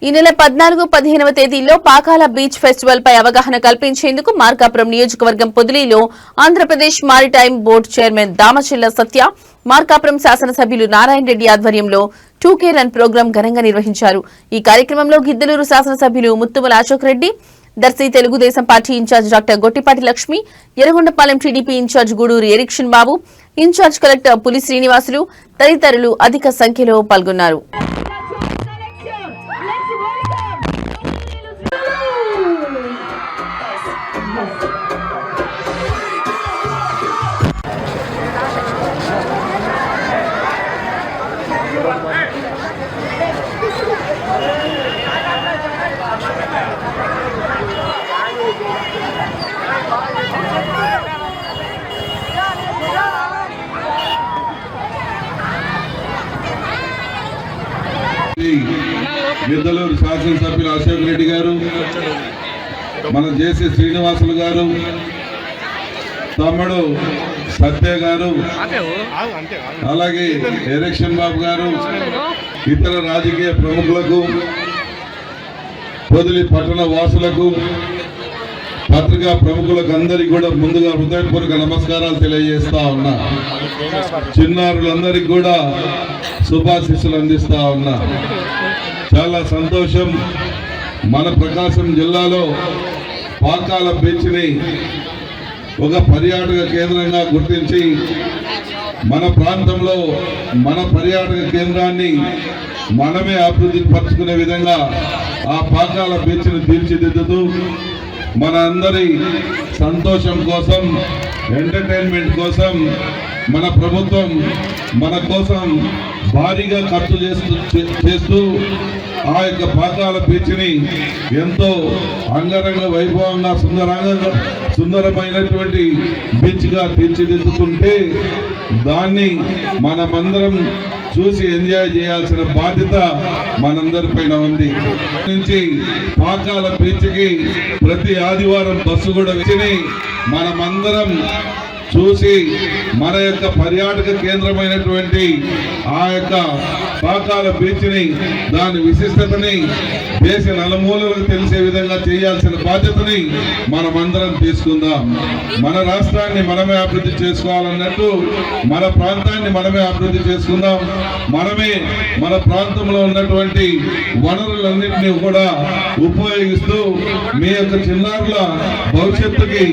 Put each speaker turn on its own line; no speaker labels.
ఈ నెల 14-15వ తేదీల్లో పాకాల బీచ్ ఫెస్టివల్ పై అవగాహన కల్పించేందుకు మార్కాపురం నియోజకవర్గం పొదిలిలో ఆంధ్రప్రదేశ్ మారిటైమ్ బోర్డు చైర్మన్ దామచిల్ల సత్య, మార్కాపురం శాసనసభ్యులు నారాయణ రెడ్డి ఆధ్వర్యంలో 2K రన్ ప్రోగ్రాం ఘనంగా నిర్వహించారు. ఈ కార్యక్రమంలో గిద్దలూరు శాసనసభ్యులు Muthumula Ashok Reddy, Darsi Telugu Desam party incharge doctor Gottipati Lakshmi, Yerragondapalem TDP incharge Gudur Erikshan Babu, incharge collector Puli Srinivasulu తదితరులు అధిక సంఖ్యలో పాల్గొన్నారు.
గిద్దలూరు శాసనసభ్యులు అశోక్ రెడ్డి గారు, మన జేసీ శ్రీనివాసులు గారు, తమ్ముడు సత్య గారు, అలాగే ఎరిక్షన్ బాబు గారు, ఇతర రాజకీయ ప్రముఖులకు, పొదిలి పట్టణ వాసులకు, పత్రికా ప్రముఖులకు అందరికీ కూడా ముందుగా హృదయపూర్వక నమస్కారాలు తెలియజేస్తా ఉన్నా. చిన్నారులందరికీ కూడా శుభాశీస్సులు అందిస్తా ఉన్నా. చాలా సంతోషం. మన ప్రకాశం జిల్లాలో పాకాల బీచ్ని ఒక పర్యాటక కేంద్రంగా గుర్తించి మన ప్రాంతంలో మన పర్యాటక కేంద్రాన్ని మనమే అభివృద్ధి పరుచుకునే విధంగా ఆ పాకాల బీచ్ని తీర్చిదిద్దుతూ మన అందరి సంతోషం కోసం, ఎంటర్టైన్మెంట్ కోసం మన ప్రభుత్వం మన కోసం భారీగా ఖర్చు చేస్తూ ఆ యొక్క పాకాల బీచ్ని ఎంతో అంగరంగ వైభవంగా సుందరమైనటువంటి బీచ్గా తీర్చిదిద్దుతుంటే దాన్ని మనమందరం చూసి ఎంజాయ్ చేయాల్సిన బాధ్యత మనందరిపైన ఉంది. నుంచి పాకాల బీచ్కి ప్రతి ఆదివారం బస్సు కూడా వచ్చి మనమందరం చూసి మన యొక్క పర్యాటక కేంద్రమైనటువంటి ఆ యొక్క పాకాల బీచ్ని, దాని విశిష్టతని దేశ నలుమూలలకు తెలిసే విధంగా చేయాల్సిన బాధ్యతని మనమందరం తీసుకుందాం. మన రాష్ట్రాన్ని మనమే అభివృద్ధి చేసుకోవాలన్నట్టు మన ప్రాంతాన్ని మనమే అభివృద్ధి చేసుకుందాం. మనమే మన ప్రాంతంలో ఉన్నటువంటి వనరులన్నింటినీ కూడా ఉపయోగిస్తూ మీ యొక్క చిన్నారుల భవిష్యత్తుకి